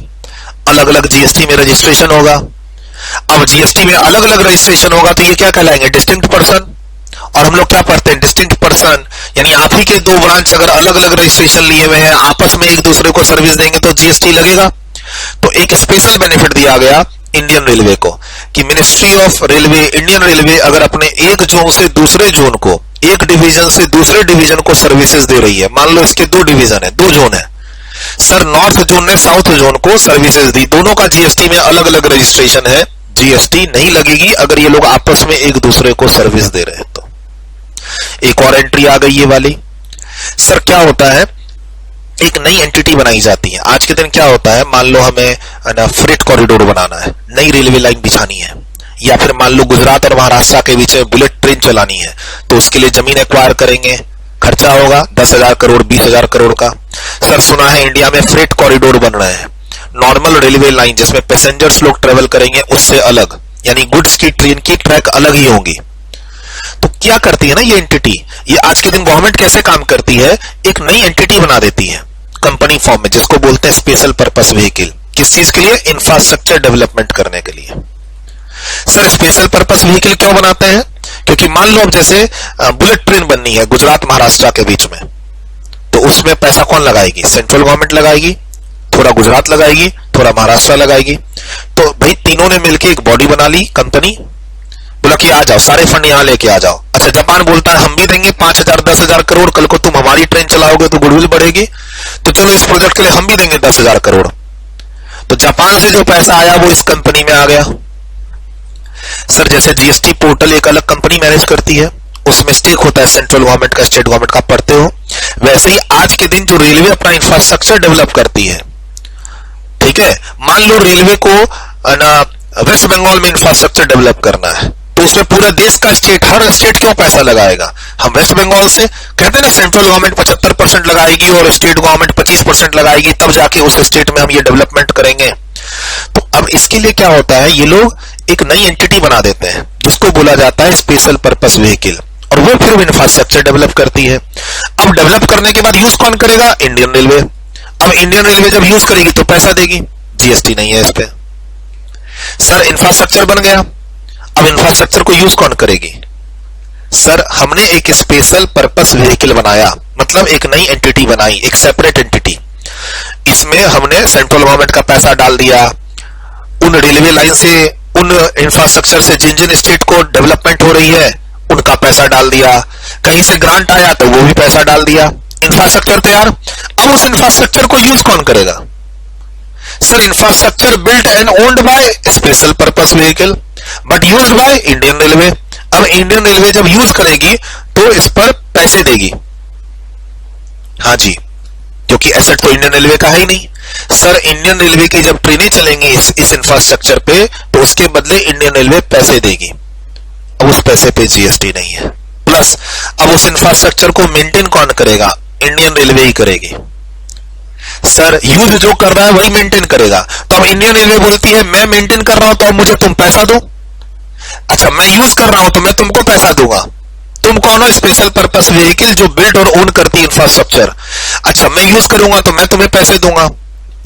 अलग अलग जीएसटी में रजिस्ट्रेशन होगा। अब जीएसटी में अलग अलग रजिस्ट्रेशन होगा तो ये क्या कहलाएंगे, डिस्टिंक्ट पर्सन। और हम लोग क्या पढ़ते हैं, डिस्टिंक्ट पर्सन यानी आप ही के 2 ब्रांच अगर अलग अलग रजिस्ट्रेशन लिए हुए हैं, आपस में एक दूसरे को सर्विस देंगे तो जीएसटी लगेगा। तो एक स्पेशल बेनिफिट दिया गया इंडियन रेलवे को कि ministry of railway, Indian railway अगर अपने एक जोन से दूसरे जोन को, एक डिवीजन से दूसरे डिवीजन को सर्विसेज दे रही है, मान लो इसके 2 डिवीजन है, 2 जोन है। सर नॉर्थ जोन ने साउथ जोन को सर्विसेज दी, दोनों का जीएसटी में अलग अलग रजिस्ट्रेशन है, जीएसटी नहीं लगेगी अगर ये लोग आपस में एक दूसरे को सर्विस दे रहे हैं तो। एक और एंट्री आ गई ये वाली। सर क्या होता है एक नई एंटिटी बनाई जाती है। आज के दिन क्या होता है, मान लो हमें ना फ्रेट कॉरिडोर बनाना है, नई रेलवे लाइन बिछानी है, या फिर मान लो गुजरात और महाराष्ट्र के बीच में बुलेट ट्रेन चलानी है, तो उसके लिए जमीन एक्वायर करेंगे, खर्चा होगा 10,000 करोड़ 20,000 करोड़ का। सर सुना है इंडिया में फ्रेट कॉरिडोर बन रहे हैं, नॉर्मल रेलवे लाइन जिसमें पैसेंजर्स लोग ट्रेवल करेंगे उससे अलग, यानी गुड्स की ट्रेन की ट्रैक अलग ही होंगी। तो क्या करती है ना ये एंटिटी, ये आज के दिन गवर्नमेंट कैसे काम करती है, एक नई एंटिटी बना देती है कंपनी फॉर्म में, जिसको बोलते हैं स्पेशल पर्पस व्हीकल। किस चीज के लिए, इंफ्रास्ट्रक्चर डेवलपमेंट करने के लिए। सर स्पेशल पर्पस व्हीकल क्यों बनाते हैं, क्योंकि मान लो अब जैसे बुलेट ट्रेन बननी है गुजरात महाराष्ट्र के बीच में, तो उसमें पैसा कौन लगाएगी, सेंट्रल गवर्नमेंट लगाएगी, थोड़ा गुजरात लगाएगी, थोड़ा महाराष्ट्र लगाएगी। तो भाई तीनों ने मिलकर एक बॉडी बना ली कंपनी, बोला कि आ जाओ सारे फंड यहां लेके आ जाओ। अच्छा जापान बोलता है हम भी देंगे 5,000 10,000 करोड़, कल को तुम हमारी ट्रेन चलाओगे तो गुडविल बढ़ेगी, तो चलो इस प्रोजेक्ट के लिए हम भी देंगे 10,000 करोड़। तो जापान से जो पैसा आया वो इस कंपनी में आ गया। सर जैसे जीएसटी पोर्टल एक अलग कंपनी मैनेज करती है, उसमें स्टेक होता है सेंट्रल गवर्नमेंट का, स्टेट गवर्नमेंट का, पढ़ते हो, वैसे ही आज के दिन जो रेलवे अपना इंफ्रास्ट्रक्चर डेवलप करती है, ठीक है, मान लो रेलवे को वेस्ट बंगाल में इंफ्रास्ट्रक्चर डेवलप करना है, तो उसमें पूरे देश का स्टेट, हर स्टेट क्यों पैसा लगाएगा, हम वेस्ट बंगाल से कहते हैं ना सेंट्रल गवर्नमेंट 75% लगाएगी और स्टेट गवर्नमेंट 25% लगाएगी, तब जाके उस स्टेट में हम ये डेवलपमेंट करेंगे। तो अब इसके लिए क्या होता है, ये लोग एक नई एंटिटी बना देते हैं जिसको बोला जाता है स्पेशल पर्पस व्हीकल, और वो फिर इंफ्रास्ट्रक्चर डेवलप करती है। अब डेवलप करने के बाद यूज कौन करेगा, इंडियन रेलवे। अब इंडियन रेलवे जब यूज करेगी तो पैसा देगी, जीएसटी नहीं है इस पे। सर इंफ्रास्ट्रक्चर बन गया, अब इंफ्रास्ट्रक्चर को यूज कौन करेगी, सर हमने एक स्पेशल पर्पस व्हीकल बनाया, मतलब एक नई एंटिटी बनाई, एक सेपरेट एंटिटी। इसमें हमने सेंट्रल गवर्नमेंट का पैसा डाल दिया, उन रेलवे लाइन से, उन इंफ्रास्ट्रक्चर से जिन जिन स्टेट को डेवलपमेंट हो रही है उनका पैसा डाल दिया, कहीं से ग्रांट आया तो वो भी पैसा डाल दिया, इंफ्रास्ट्रक्चर तैयार। अब उस इंफ्रास्ट्रक्चर को यूज कौन करेगा, sir infrastructure built and owned by special purpose vehicle but used by Indian railway. अब इंडियन रेलवे जब यूज करेगी तो इस पर पैसे देगी, हाँ जी, क्योंकि एसेट तो इंडियन रेलवे का है ही नहीं। सर इंडियन रेलवे की जब ट्रेनें चलेंगी इस इंफ्रास्ट्रक्चर पे, तो उसके बदले इंडियन रेलवे पैसे देगी, अब उस पैसे पे जीएसटी नहीं है। प्लस अब उस इंफ्रास्ट्रक्चर को मेंटेन कौन करेगा, इंडियन रेलवे ही करेगी। सर यूज जो कर रहा है वही मेंटेन करेगा, तो अब इंडियन रेलवे बोलती है मैं मेंटेन कर रहा हूं तो अब मुझे तुम पैसा दो। अच्छा मैं यूज कर रहा हूं तो मैं तुमको पैसा दूंगा, तुम कौन हो, स्पेशल पर्पस व्हीकल जो बिल्ड और ओन करती इंफ्रास्ट्रक्चर। अच्छा मैं यूज करूंगा तो मैं तुम्हें पैसे दूंगा,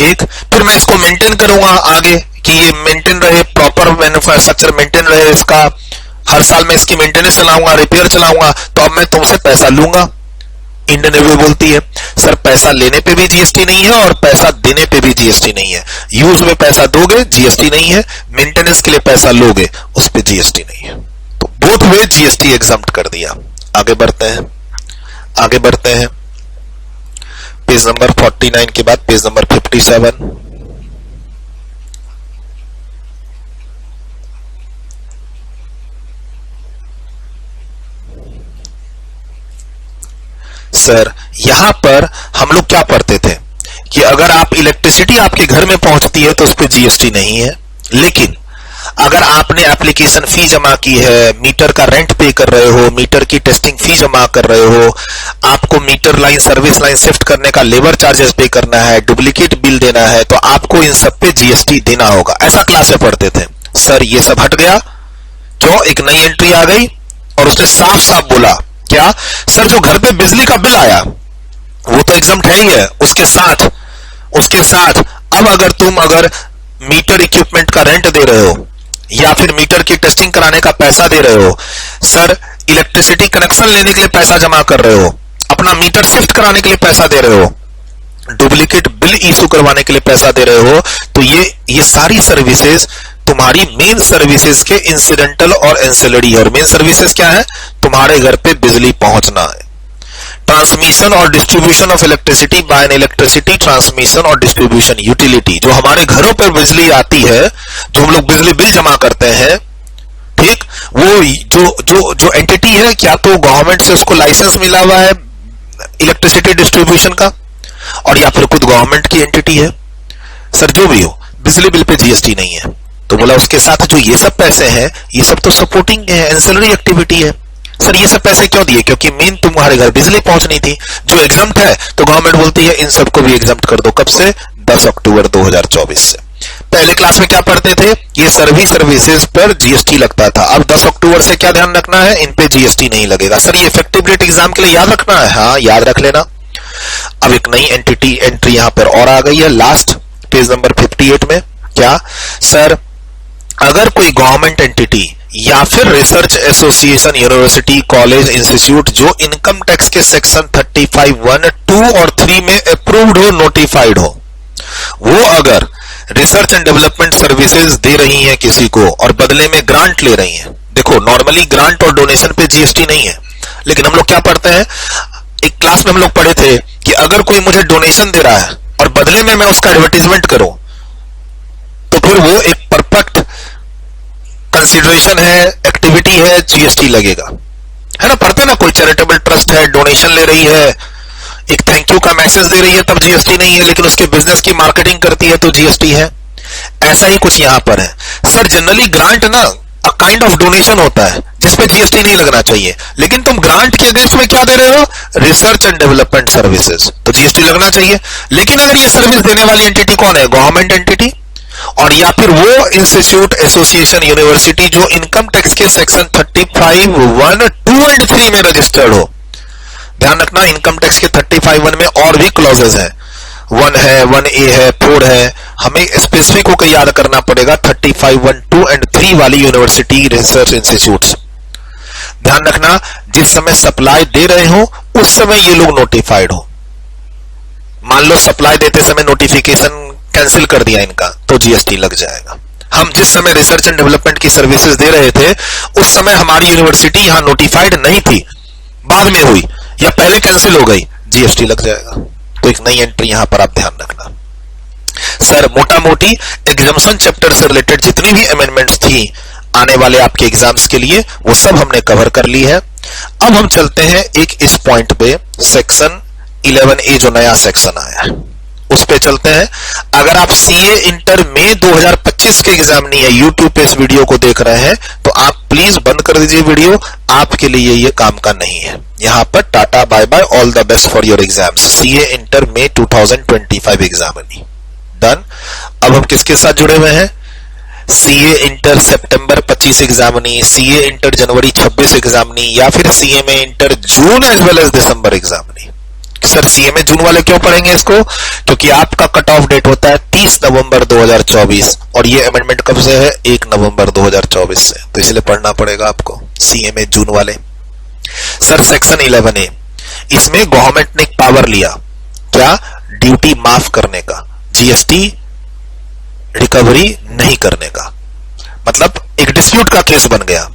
एक, फिर मैं इसको मेंटेन करूंगा आगे कि ये मेंटेन रहे, प्रॉपर इंफ्रास्ट्रक्चर मेंटेन रहे, इसका हर साल मैं इसकी मेंटेनेंस चलाऊंगा, रिपेयर चलाऊंगा, तो अब मैं तुमसे पैसा लूंगा। इंडियन रेलवे बोलती है सर पैसा लेने पे भी जीएसटी नहीं है और पैसा देने पे भी जीएसटी नहीं है, यूज में पैसा दोगे जीएसटी नहीं है, मेंटेनेंस के लिए पैसा लोगे उस पे जीएसटी नहीं है। तो बोथ वे जीएसटी एग्जम्प्ट कर दिया। आगे बढ़ते हैं, आगे बढ़ते हैं, पेज नंबर 49 के बाद पेज नंबर 57। सर यहां पर हम लोग क्या पढ़ते थे कि अगर आप इलेक्ट्रिसिटी आपके घर में पहुंचती है तो उस पर जीएसटी नहीं है, लेकिन अगर आपने एप्लीकेशन फी जमा की है, मीटर का रेंट पे कर रहे हो, मीटर की टेस्टिंग फी जमा कर रहे हो, आपको meter line service line shift करने का लेबर चार्जेस पे करना है, डुप्लीकेट बिल देना है, तो आपको इन सब पे जीएसटी देना होगा। ऐसा क्लास में पढ़ते थे। सर ये सब हट गया, क्यों, एक नई एंट्री आ गई और उसने साफ साफ बोला क्या, सर जो घर पे बिजली का बिल आया वो तो एग्जम्प्ट है ही है, उसके साथ अब अगर मीटर इक्विपमेंट का रेंट दे रहे हो या फिर मीटर की टेस्टिंग कराने का पैसा दे रहे हो, सर इलेक्ट्रिसिटी कनेक्शन लेने के लिए पैसा जमा कर रहे हो, अपना मीटर शिफ्ट कराने के लिए पैसा दे रहे हो, डुप्लीकेट बिल इशू करवाने के लिए पैसा दे रहे हो, तो ये सारी सर्विसेज तुम्हारी मेन सर्विसेज के इंसिडेंटल और एंसिलरी। और मेन सर्विसेज क्या है, तुम्हारे घर पे बिजली पहुंचना है, ट्रांसमिशन और distribution of electricity bye N electricity transmission और डिस्ट्रीब्यूशन यूटिलिटी। जो हमारे घरों पर बिजली आती है, जो हम लोग बिजली बिल जमा करते हैं, ठीक, वो जो एंटिटी है, क्या तो गवर्नमेंट से उसको लाइसेंस मिला हुआ है इलेक्ट्रिसिटी डिस्ट्रीब्यूशन का, और या फिर खुद गवर्नमेंट की एंटिटी है, सर जो भी हो, बिजली बिल पे जीएसटी नहीं है। तो बोला उसके साथ जो ये सब पैसे हैं, ये सब तो सपोर्टिंग एंसिलरी एक्टिविटी है। सर ये सब पैसे क्यों दिए? क्योंकि मेन तुम्हारे घर बिजली पहुंचनी थी, जो एग्जम्प्ट है, तो गवर्नमेंट बोलती है इन सबको भी एग्जम्प्ट कर दो। कब से? 10 अक्टूबर 2024 से। पहले क्लास में क्या पढ़ते थे? ये सर्विसेज पर जीएसटी लगता था। अब 10 अक्टूबर से क्या ध्यान रखना है? इन पे जीएसटी नहीं लगेगा। सर ये इफेक्टिव डेट एग्जाम के लिए याद रखना है? हाँ याद रख लेना। अब एक नई एंट्री यहां पर और आ गई है, लास्ट पेज नंबर 58 में। क्या? सर अगर कोई गवर्नमेंट एंटिटी या फिर research association, university, college, institute जो इनकम टैक्स के सेक्शन 35(1), 2 और 3 में अप्रूव्ड हो, नोटिफाइड हो, वो अगर रिसर्च एंड डेवलपमेंट सर्विसेज दे रही हैं किसी को और बदले में ग्रांट ले रही हैं। देखो नॉर्मली ग्रांट और डोनेशन पे जीएसटी नहीं है, लेकिन हम लोग क्या पढ़ते हैं, एक क्लास में हम लोग पढ़े थे कि अगर कोई मुझे डोनेशन दे रहा है और बदले में मैं उसका एडवर्टीजमेंट करूं, तो फिर वो एक परफेक्ट कंसीडरेशन है, एक्टिविटी है, जीएसटी लगेगा, है ना। पढ़ते ना, कोई चैरिटेबल ट्रस्ट है, डोनेशन ले रही है, एक थैंक यू का मैसेज दे रही है, तब जीएसटी नहीं है, लेकिन उसके बिजनेस की मार्केटिंग करती है तो जीएसटी है। ऐसा ही कुछ यहां पर है। सर जनरली ग्रांट ना अ काइंड ऑफ डोनेशन होता है जिसपे जीएसटी नहीं लगना चाहिए, लेकिन तुम ग्रांट के अगेंस्ट में क्या दे रहे हो? रिसर्च एंड डेवलपमेंट सर्विसेज, तो जीएसटी लगना चाहिए। लेकिन अगर ये सर्विस देने वाली एंटिटी कौन है? गवर्नमेंट एंटिटी, और या फिर वो इंस्टीट्यूट, एसोसिएशन, यूनिवर्सिटी जो इनकम टैक्स के सेक्शन 35(1), 2 एंड 3 में रजिस्टर्ड हो। ध्यान रखना, इनकम टैक्स के 35(1) में और भी क्लॉजेस हैं, 1 है, 1A है, 4 है, हमें स्पेसिफिक होकर याद करना पड़ेगा 35(1), 2 एंड 3 वाली यूनिवर्सिटी, रिसर्च इंस्टीट्यूट्स। ध्यान रखना, जिस समय सप्लाई दे रहे हो उस समय ये लोग नोटिफाइड हो। मान लो सप्लाई देते समय नोटिफिकेशन कैंसिल कर दिया इनका, तो जीएसटी लग जाएगा। हम जिस समय रिसर्च एंड डेवलपमेंट की सर्विसेज दे रहे थे उस समय हमारी यूनिवर्सिटी यहां नोटिफाइड नहीं थी, बाद में हुई या पहले कैंसिल हो गई, जीएसटी लग जाएगा। तो एक नई एंट्री यहां पर आप ध्यान रखना। सर मोटा मोटी एग्जाम्शन चैप्टर से रिलेटेड जितनी भी अमेंडमेंट्स थी आने वाले आपके एग्जाम्स के लिए, वो सब हमने कवर कर ली है। अब हम चलते हैं एक इस पॉइंट पे, सेक्शन 11A जो नया सेक्शन आया है उस पे चलते हैं। अगर आप सीए इंटर में 2025 के एग्जामिनी है, यूट्यूब पे इस वीडियो को देख रहे हैं, तो आप प्लीज बंद कर दीजिए वीडियो, आपके लिए ये काम का नहीं है। यहां पर tata bye bye, all the best for your exams. CA inter में 2025 एग्जामिनी डन। अब हम किसके साथ जुड़े हुए हैं? सीए इंटर सितंबर 25 एग्जामिनी, सीए इंटर जनवरी 26 एग्जामिनी, या फिर सीए में इंटर जून एज वेल एज दिसंबर एग्जामिनी। सर सीए में जून वाले क्यों पढ़ेंगे इसको? क्योंकि आपका कट ऑफ डेट होता है 30 नवंबर 2024 और ये अमेंडमेंट कब से है? 1 नवंबर 2024 से, तो इसलिए पढ़ना पड़ेगा आपको सीए में जून वाले। सर सेक्शन 11A, इसमें गवर्नमेंट ने एक पावर लिया, क्या? ड्यूटी माफ करने का, जीएसटी रिकवरी नहीं करने का। मतलब एक डिस्प्यूट का केस बन गया।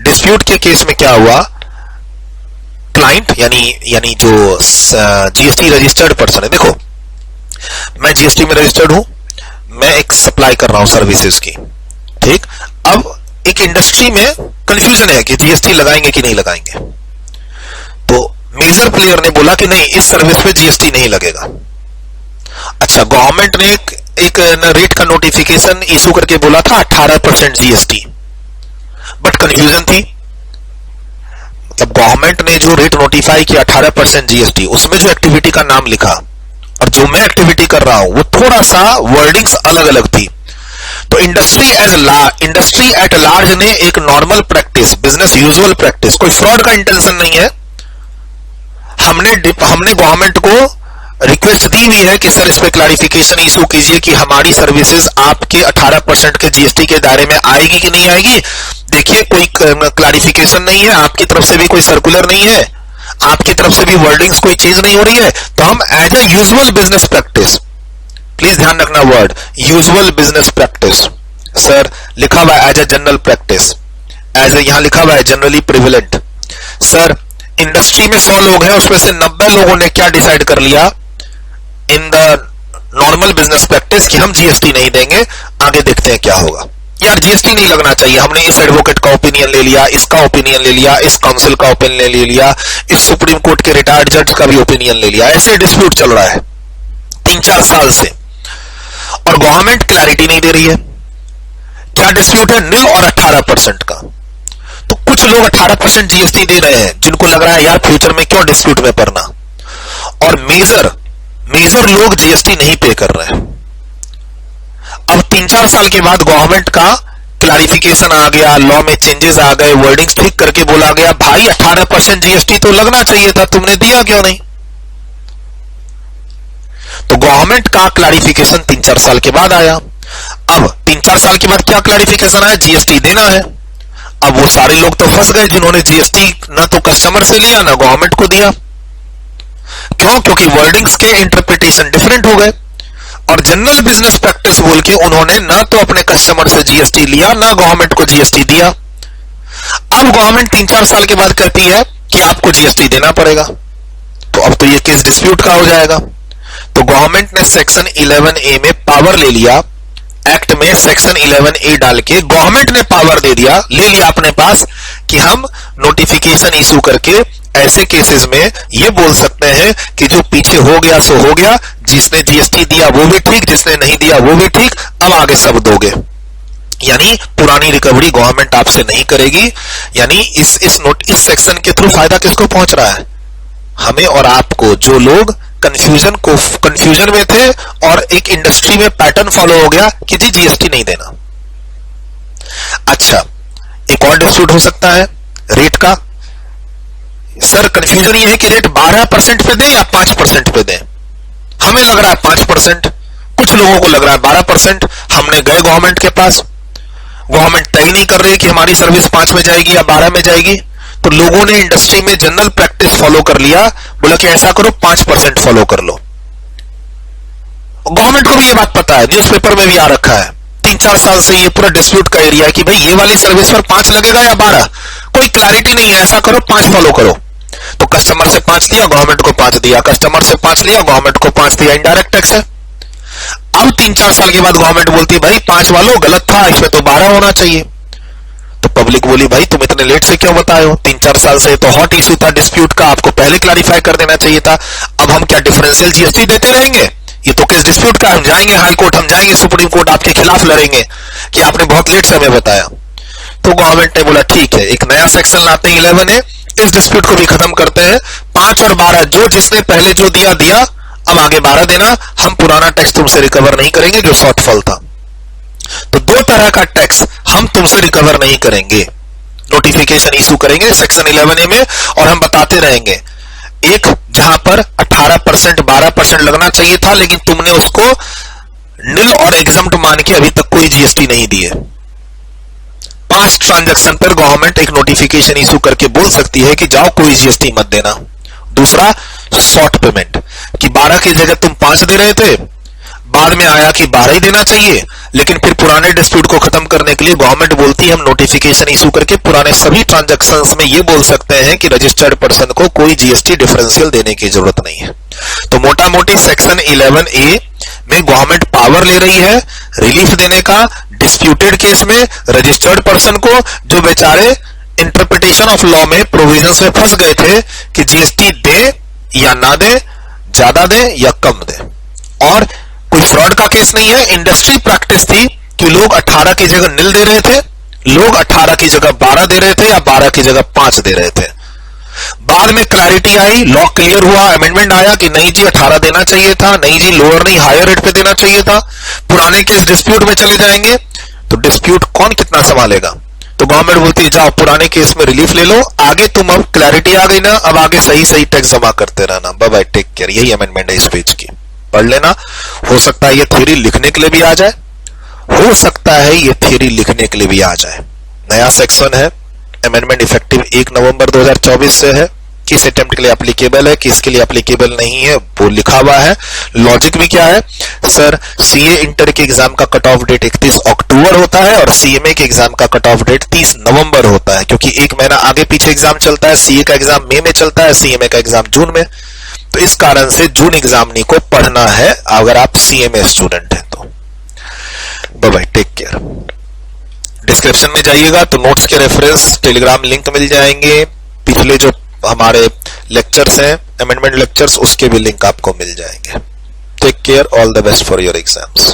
डिस्प्यूट के केस में क्या हुआ? क्लाइंट यानी जो जीएसटी रजिस्टर्ड पर्सन है, देखो मैं जीएसटी में रजिस्टर्ड हूं, मैं एक सप्लाई कर रहा हूं सर्विसेज की, ठीक। अब एक इंडस्ट्री में कंफ्यूजन है कि जीएसटी लगाएंगे कि नहीं लगाएंगे, तो मेजर प्लेयर ने बोला कि नहीं, इस सर्विस पे जीएसटी नहीं लगेगा। अच्छा, गवर्नमेंट ने एक रेट का नोटिफिकेशन इशू करके बोला था 18% जीएसटी, बट कंफ्यूजन थी। मतलब गवर्नमेंट ने जो रेट नोटिफाई किया 18% जीएसटी, उसमें जो एक्टिविटी का नाम लिखा और जो मैं एक्टिविटी कर रहा हूं वो थोड़ा सा वर्डिंग्स अलग अलग थी। तो इंडस्ट्री एट लार्ज ने एक normal practice, business usual practice, कोई फ्रॉड का इंटेंशन नहीं है, हमने गवर्नमेंट को रिक्वेस्ट दी हुई है कि सर इस पे क्लैरिफिकेशन इशू कीजिए कि हमारी सर्विसेज आपके 18% के जीएसटी के दायरे में आएगी कि नहीं आएगी। देखिए कोई क्लैरिफिकेशन नहीं है, आपकी तरफ से भी कोई सर्कुलर नहीं है, आपकी तरफ से भी वर्डिंग्स कोई चेंज नहीं हो रही है, तो हम as a usual business practice, please ध्यान रखना word usual business practice, sir लिखा हुआ है as a general practice, as a यहां लिखा हुआ है जनरली प्रिविलेंट। सर इंडस्ट्री में 100 लोग हैं, उसमें से 90 लोगों ने क्या डिसाइड कर लिया in the normal business practice कि हम जीएसटी नहीं देंगे, आगे देखते हैं क्या होगा। यार जीएसटी नहीं लगना चाहिए, हमने इस एडवोकेट का ओपिनियन ले लिया, इसका ओपिनियन ले लिया, इस काउंसिल का ओपिनियन ले लिया, इस सुप्रीम कोर्ट के रिटायर्ड जज का भी ओपिनियन ले लिया, ऐसे डिस्प्यूट चल रहा है, 3-4 साल से, और गवर्नमेंट क्लैरिटी नहीं दे रही है। क्या डिस्प्यूट है? नील और 18% का। तो कुछ लोग 18% जीएसटी दे रहे हैं जिनको लग रहा है यार फ्यूचर में क्यों डिस्प्यूट में पड़ना, और मेजर लोग जीएसटी नहीं पे कर रहे हैं। अब 3-4 साल के बाद गवर्नमेंट का क्लैरिफिकेशन आ गया, लॉ में चेंजेस आ गए, वर्डिंग्स ठीक करके बोला गया भाई 18% जीएसटी तो लगना चाहिए था, तुमने दिया क्यों नहीं? तो गवर्नमेंट का क्लैरिफिकेशन 3-4 साल के बाद आया। अब 3-4 साल के बाद क्या क्लैरिफिकेशन आया? जीएसटी देना है। अब वो सारे लोग तो फंस गए जिन्होंने जीएसटी ना तो कस्टमर से लिया ना गवर्नमेंट को दिया। क्यों? क्योंकि वर्डिंग्स के इंटरप्रिटेशन डिफरेंट हो गए, और जनरल बिजनेस प्रैक्टिस बोल के उन्होंने ना तो अपने कस्टमर से जीएसटी लिया ना गवर्नमेंट को जीएसटी दिया। अब गवर्नमेंट 3-4 साल के बाद कहती है कि आपको जीएसटी देना पड़ेगा, तो अब तो ये केस डिस्प्यूट का हो जाएगा। तो गवर्नमेंट ने सेक्शन 11A में पावर ले लिया, एक्ट में सेक्शन 11A डाल के गवर्नमेंट ने पावर ले लिया अपने पास कि हम नोटिफिकेशन इशू करके ऐसे केसेस में ये बोल सकते हैं कि जो पीछे हो गया सो हो गया, जिसने जीएसटी दिया वो भी ठीक, जिसने नहीं दिया वो भी ठीक, अब आगे सब दोगे। यानी पुरानी रिकवरी गवर्नमेंट आपसे नहीं करेगी। यानी इस सेक्शन के थ्रू फायदा किसको पहुंच रहा है? हमें और आपको, जो लोग कंफ्यूजन में थे और एक इंडस्ट्री में पैटर्न फॉलो हो गया कि जी जीएसटी नहीं देना। अच्छा, एक और डिस्प्यूट हो सकता है रेट का। सर कंफ्यूजन ये है कि रेट 12% पे दें या 5% पे दें। हमें लग रहा है 5%, कुछ लोगों को लग रहा है 12%। हमने गए गवर्नमेंट के पास, गवर्नमेंट तय नहीं कर रही कि हमारी सर्विस 5 में जाएगी या 12 में जाएगी, तो लोगों ने इंडस्ट्री में जनरल प्रैक्टिस फॉलो कर लिया, बोला कि ऐसा करो 5% फॉलो कर लो। गवर्नमेंट को भी ये बात पता है, न्यूज़पेपर में भी आ रखा है। 3-4 साल से ये पूरा डिस्प्यूट का एरिया है कि भाई ये वाली सर्विस पर 5 लगेगा या 12, कोई क्लैरिटी नहीं है, ऐसा करो 5 फॉलो करो। तो कस्टमर से 5 लिया, गवर्नमेंट को 5 दिया, कस्टमर से 5 लिया, गवर्नमेंट को 5 दिया, इनडायरेक्ट टैक्स है। अब 3-4 साल के बाद गवर्नमेंट बोलती है भाई 5 वालों गलत था, इसमें तो 12 होना चाहिए। तो पब्लिक बोली भाई तुम इतने लेट से क्यों बताए हो? 3-4 साल से तो हॉट इशू था डिस्प्यूट का, आपको पहले क्लैरिफाई कर देना चाहिए था। अब हम क्या डिफरेंशियल जीएसटी देते रहेंगे? ये तो केस डिस्प्यूट का, हम जाएंगे हाई कोर्ट, हम जाएंगे सुप्रीम कोर्ट, आपके खिलाफ लड़ेंगे कि आपने बहुत लेट से हमें बताया। तो गवर्नमेंट ने बोला ठीक है, एक नया सेक्शन लाते हैं 11A, इस डिस्प्यूट को भी खत्म करते हैं। 5 और 12 जो जिसने पहले जो दिया, अब आगे 12 देना, हम पुराना टैक्स तुमसे रिकवर नहीं करेंगे जो शॉर्टफॉल था। तो 2 तरह का टैक्स हम तुमसे रिकवर नहीं करेंगे, नोटिफिकेशन इशू करेंगे सेक्शन 11A में, और हम बताते रहेंगे। एक जहां पर 18% 12% लगना चाहिए था, लेकिन तुमने उसको निल और एग्जम्प्ट मान के अभी तक कोई जीएसटी नहीं दी है। 5 ट्रांजैक्शन पर गवर्नमेंट एक नोटिफिकेशन इशू करके बोल सकती है कि जाओ कोई जीएसटी मत देना। दूसरा शॉर्ट पेमेंट, कि 12 की जगह तुम 5 दे रहे थे, बाद में आया कि 12 ही देना चाहिए, लेकिन फिर पुराने डिस्प्यूट को खत्म करने के लिए गवर्नमेंट बोलती है हम नोटिफिकेशन इशू करके पुराने सभी ट्रांजैक्शंस में ये बोल सकते हैं कि रजिस्टर्ड पर्सन को कोई जीएसटी डिफरेंशियल देने की जरूरत नहीं है। तो मोटा मोटी सेक्शन 11A में गवर्नमेंट पावर ले रही है रिलीफ देने का डिस्प्यूटेड केस में रजिस्टर्ड पर्सन को, जो बेचारे इंटरप्रिटेशन ऑफ लॉ में प्रोविजंस में फंस गए थे कि जीएसटी दे या ना दे, ज्यादा दे या कम दे। और कोई फ्रॉड का केस नहीं है, इंडस्ट्री प्रैक्टिस थी कि लोग 18 की जगह निल दे रहे थे, लोग 18 की जगह 12 दे रहे थे या 12 की जगह 5 दे रहे थे। बाद में क्लैरिटी आई, लॉ क्लियर हुआ, अमेंडमेंट आया कि नहीं जी 18 देना चाहिए था, नहीं जी लोअर नहीं हायर रेट पे देना चाहिए था। पुराने केस डिस्प्यूट में चले जाएंगे तो डिस्प्यूट कौन कितना संभालेगा? तो गवर्नमेंट बोलती है जाओ पुराने केस में रिलीफ ले लो, आगे तुम अब क्लैरिटी आ गई ना, अब आगे सही सही टैक्स जमा करते रहना, बाय बाय टेक केयर। यही अमेंडमेंट है इस पेज की, पढ़ लेना। हो सकता है ये थ्योरी लिखने के लिए भी आ जाए, हो सकता है ये थ्योरी लिखने के लिए भी आ जाए। नया सेक्शन है, अमेंडमेंट इफेक्टिव 1 नवंबर 2024 से है। किस अटेम्प्ट के लिए एप्लीकेबल है, किसके लिए एप्लीकेबल नहीं है, वो लिखा हुआ है। लॉजिक भी क्या है? सर सीए इंटर के एग्जाम का कट ऑफ डेट 31 अक्टूबर होता है और सीएमए के एग्जाम का कट ऑफ डेट 30 नवंबर होता है, क्योंकि एक महीना आगे पीछे एग्जाम चलता है। सीए का एग्जाम मई में चलता है, सीएमए का एग्जाम जून में। तो इस कारण से जून एग्जामिनी को पढ़ना है अगर आप सीएमए स्टूडेंट हैं तो। Bye bye take care. Description में जाइएगा तो नोट्स के रेफरेंस टेलीग्राम लिंक मिल जाएंगे, पिछले जो हमारे लेक्चर्स हैं अमेंडमेंट लेक्चर्स उसके भी लिंक आपको मिल जाएंगे। Take care, all the best for your exams.